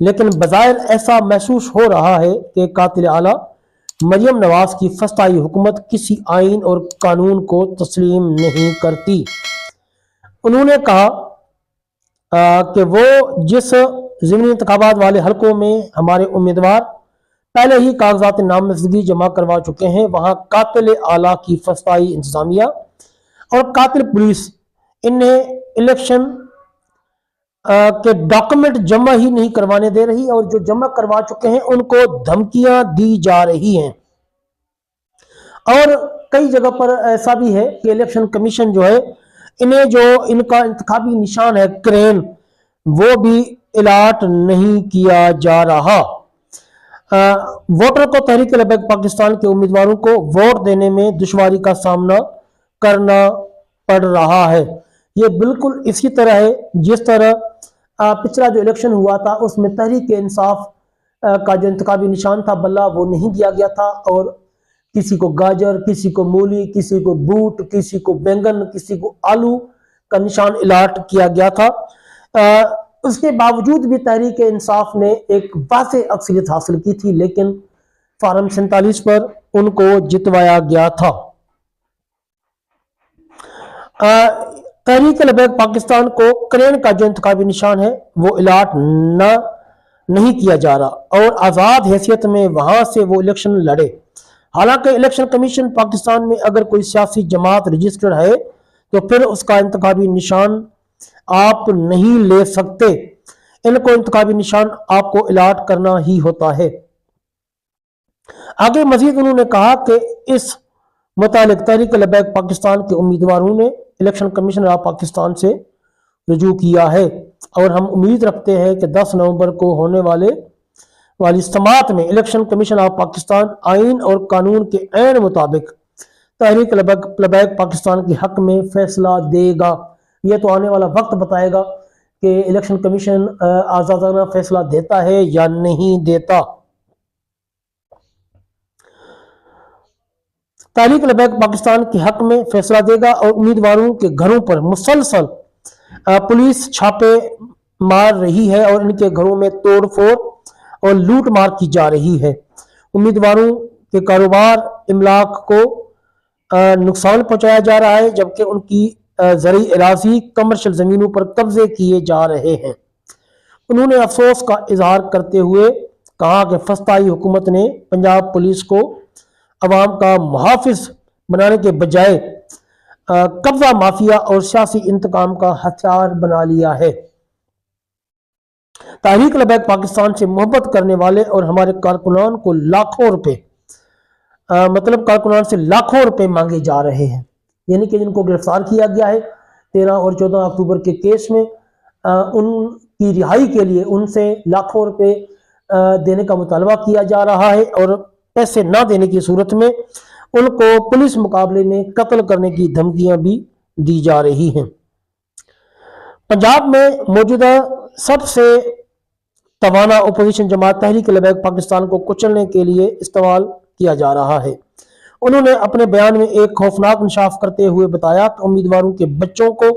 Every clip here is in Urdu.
لیکن بظاہر ایسا محسوس ہو رہا ہے کہ قاتل اعلیٰ مریم نواز کی فسطائی حکومت کسی آئین اور قانون کو تسلیم نہیں کرتی۔ انہوں نے کہا کہ وہ جس ضمنی انتخابات والے حلقوں میں ہمارے امیدوار پہلے ہی کاغذات نامزدگی جمع کروا چکے ہیں، وہاں قاتل اعلیٰ کی فسطائی انتظامیہ اور قاتل پولیس انہیں الیکشن کے ڈاکومنٹ جمع ہی نہیں کروانے دے رہی، اور جو جمع کروا چکے ہیں ان کو دھمکیاں دی جا رہی ہیں۔ اور کئی جگہ پر ایسا بھی ہے کہ الیکشن کمیشن جو ہے انہیں جو ان کا انتخابی نشان ہے کرین، وہ بھی الاٹ نہیں کیا جا رہا۔ ووٹر کو تحریک لبیک پاکستان کے امیدواروں کو ووٹ دینے میں دشواری کا سامنا کرنا پڑ رہا ہے۔ یہ بالکل اسی طرح ہے جس طرح پچھلا جو الیکشن ہوا تھا اس میں تحریک انصاف کا جو انتخابی نشان تھا بلہ وہ نہیں دیا گیا تھا، اور کسی کو گاجر، کسی کو مولی، کسی کو بوٹ، کسی کو بینگن، کسی کو آلو کا نشان الاٹ کیا گیا تھا۔ اس کے باوجود بھی تحریک انصاف نے ایک واضح اکثریت حاصل کی تھی، لیکن فارم 47 پر ان کو جتوایا گیا تھا۔ تحریک لبیک پاکستان کو کرین کا جو انتخابی نشان ہے وہ الاٹ نہیں کیا جا رہا، اور آزاد حیثیت میں وہاں سے وہ الیکشن لڑے۔ حالانکہ الیکشن کمیشن پاکستان میں اگر کوئی سیاسی جماعت رجسٹرڈ ہے تو پھر اس کا انتخابی نشان آپ نہیں لے سکتے، ان کو انتخابی نشان آپ کو الاٹ کرنا ہی ہوتا ہے۔ آگے مزید انہوں نے کہا کہ اس متعلق تحریک لبیک پاکستان کے امیدواروں نے الیکشن کمیشن آف پاکستان سے رجوع کیا ہے، اور ہم امید رکھتے ہیں کہ 10 نومبر کو ہونے والی سماعت میں الیکشن کمیشن آف پاکستان آئین اور قانون کے عین مطابق تحریک لبیک پاکستان کے حق میں فیصلہ دے گا۔ یہ تو آنے والا وقت بتائے گا کہ الیکشن کمیشن آزادانہ فیصلہ دیتا ہے یا نہیں دیتا۔ تحریک لبیک پاکستان کے حق میں فیصلہ دے گا، اور امیدواروں کے گھروں پر مسلسل پولیس چھاپے مار رہی ہے اور ان کے گھروں میں توڑ پھوڑ اور لوٹ مار کی جا رہی ہے۔ امیدواروں کے کاروبار املاک کو نقصان پہنچایا جا رہا ہے، جبکہ ان کی زرعی اراضی کمرشل زمینوں پر قبضے کیے جا رہے ہیں۔ انہوں نے افسوس کا اظہار کرتے ہوئے کہا کہ فسطائی حکومت نے پنجاب پولیس کو عوام کا محافظ بنانے کے بجائے قبضہ مافیا اور سیاسی انتقام کا ہتھیار بنا لیا ہے۔ تحریک لبیک پاکستان سے محبت کرنے والے اور ہمارے کارکنان کو کارکنان سے لاکھوں روپے مانگے جا رہے ہیں، یعنی کہ جن کو گرفتار کیا گیا ہے 13 اور 14 اکتوبر کے کیس میں، ان کی رہائی کے لیے ان سے لاکھوں روپے دینے کا مطالبہ کیا جا رہا ہے، اور پیسے نہ دینے کی صورت میں ان کو پولیس مقابلے میں قتل کرنے کی دھمکیاں بھی دی جا رہی ہیں۔ پنجاب میں موجودہ سب سے توانا اپوزیشن جماعت تحریک لبیک پاکستان کو کچلنے کے لیے استعمال کیا جا رہا ہے۔ انہوں نے اپنے بیان میں ایک خوفناک انکشاف کرتے ہوئے بتایا کہ امیدواروں کے بچوں کو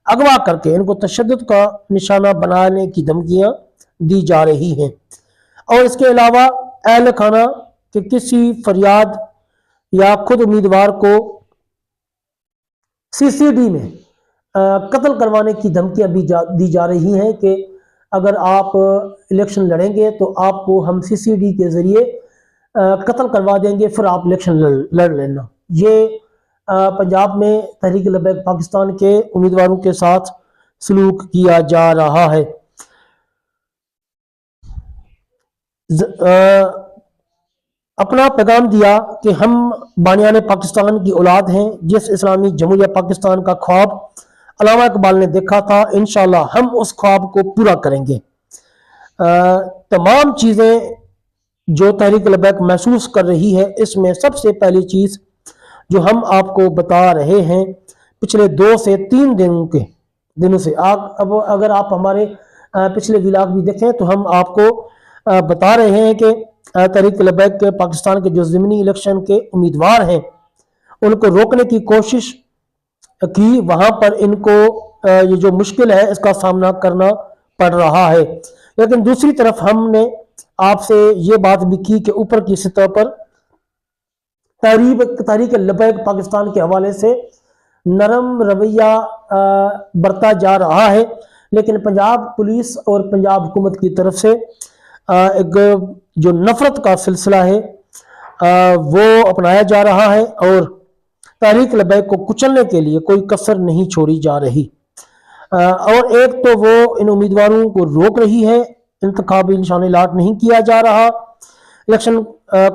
اغوا کر کے ان کو تشدد کا نشانہ بنانے کی دھمکیاں دی جا رہی ہیں، اور اس کے علاوہ اہل خانہ کے کسی فریاد یا خود امیدوار کو CCD میں قتل کروانے کی دھمکیاں بھی دی جا رہی ہیں کہ اگر آپ الیکشن لڑیں گے تو آپ کو ہم CCD کے ذریعے قتل کروا دیں گے، پھر آپ الیکشن لڑ لینا۔ یہ پنجاب میں تحریک لبیک پاکستان کے امیدواروں کے ساتھ سلوک کیا جا رہا ہے۔ اپنا پیغام دیا کہ ہم بانیان پاکستان کی اولاد ہیں، جس اسلامی جمہوریہ پاکستان کا خواب علامہ اقبال نے دیکھا تھا، انشاءاللہ ہم اس خواب کو پورا کریں گے۔ تمام چیزیں جو تحریک لبیک محسوس کر رہی ہے، اس میں سب سے پہلی چیز جو ہم آپ کو بتا رہے ہیں پچھلے 2 سے 3 دنوں سے، اب اگر آپ ہمارے پچھلے ولاگ بھی دیکھیں تو ہم آپ کو بتا رہے ہیں کہ تحریک لبیک کے پاکستان کے جو ضمنی الیکشن کے امیدوار ہیں ان کو روکنے کی کوشش کی، وہاں پر ان کو یہ جو مشکل ہے اس کا سامنا کرنا پڑ رہا ہے۔ لیکن دوسری طرف ہم نے آپ سے یہ بات بھی کی کہ اوپر کی سطح پر تحریک لبیک پاکستان کے حوالے سے نرم رویہ برتا جا رہا ہے، لیکن پنجاب پولیس اور پنجاب حکومت کی طرف سے ایک جو نفرت کا سلسلہ ہے وہ اپنایا جا رہا ہے، اور تحریک لبیک کو کچلنے کے لیے کوئی کسر نہیں چھوڑی جا رہی۔ اور ایک تو وہ ان امیدواروں کو روک رہی ہے، انتخابی نشان لاٹ نہیں کیا جا رہا، الیکشن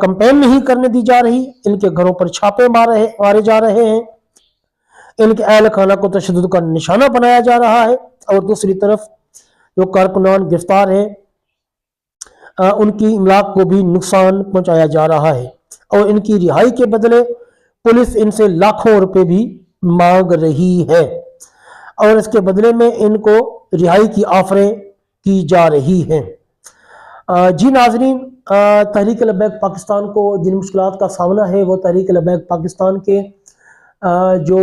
کمپین نہیں کرنے دی جا رہی، ان کے گھروں پر چھاپے مارے جا رہے ہیں، ان کے اہل خانہ کو تشدد کا نشانہ بنایا جا رہا ہے، اور دوسری طرف جو کارکنان گرفتار ہیں ان کی املاک کو بھی نقصان پہنچایا جا رہا ہے، اور ان کی رہائی کے بدلے پولیس ان سے لاکھوں روپے بھی مانگ رہی ہے، اور اس کے بدلے میں ان کو رہائی کی آفریں کی جا رہی ہیں۔ جی ناظرین، تحریک لبیک پاکستان کو جن مشکلات کا سامنا ہے وہ تحریک لبیک پاکستان کے جو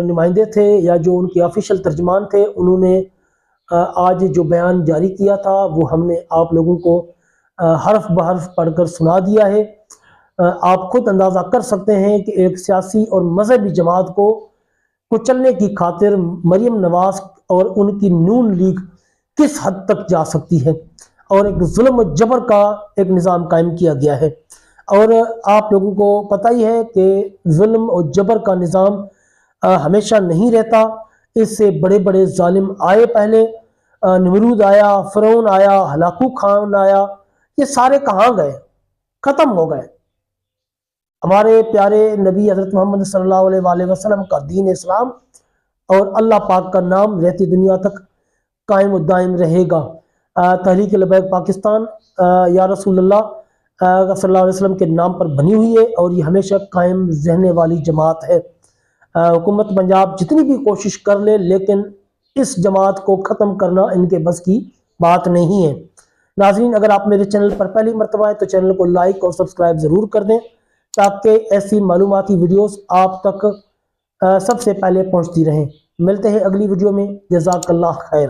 نمائندے تھے یا جو ان کے آفیشل ترجمان تھے، انہوں نے آج جو بیان جاری کیا تھا وہ ہم نے آپ لوگوں کو حرف بحرف پڑھ کر سنا دیا ہے۔ آپ خود اندازہ کر سکتے ہیں کہ ایک سیاسی اور مذہبی جماعت کو کچلنے کی خاطر مریم نواز اور ان کی نون لیگ کس حد تک جا سکتی ہے، اور ایک ظلم و جبر کا ایک نظام قائم کیا گیا ہے، اور آپ لوگوں کو پتہ ہی ہے کہ ظلم و جبر کا نظام ہمیشہ نہیں رہتا، اس سے بڑے بڑے ظالم آئے پہلے، نمرود آیا، فرعون آیا، ہلاکو خان آیا، یہ سارے کہاں گئے؟ ختم ہو گئے۔ ہمارے پیارے نبی حضرت محمد صلی اللہ علیہ وآلہ وسلم کا دین اسلام اور اللہ پاک کا نام رہتی دنیا تک قائم و دائم رہے گا۔ تحریک لبیک پاکستان یا رسول اللہ صلی اللہ علیہ وسلم کے نام پر بنی ہوئی ہے، اور یہ ہمیشہ قائم رہنے والی جماعت ہے۔ حکومت پنجاب جتنی بھی کوشش کر لے، لیکن اس جماعت کو ختم کرنا ان کے بس کی بات نہیں ہے۔ ناظرین، اگر آپ میرے چینل پر پہلی مرتبہ ہے تو چینل کو لائک اور سبسکرائب ضرور کر دیں، تاکہ ایسی معلوماتی ویڈیوز آپ تک سب سے پہلے پہنچتی رہیں۔ ملتے ہیں اگلی ویڈیو میں، جزاک اللہ خیر۔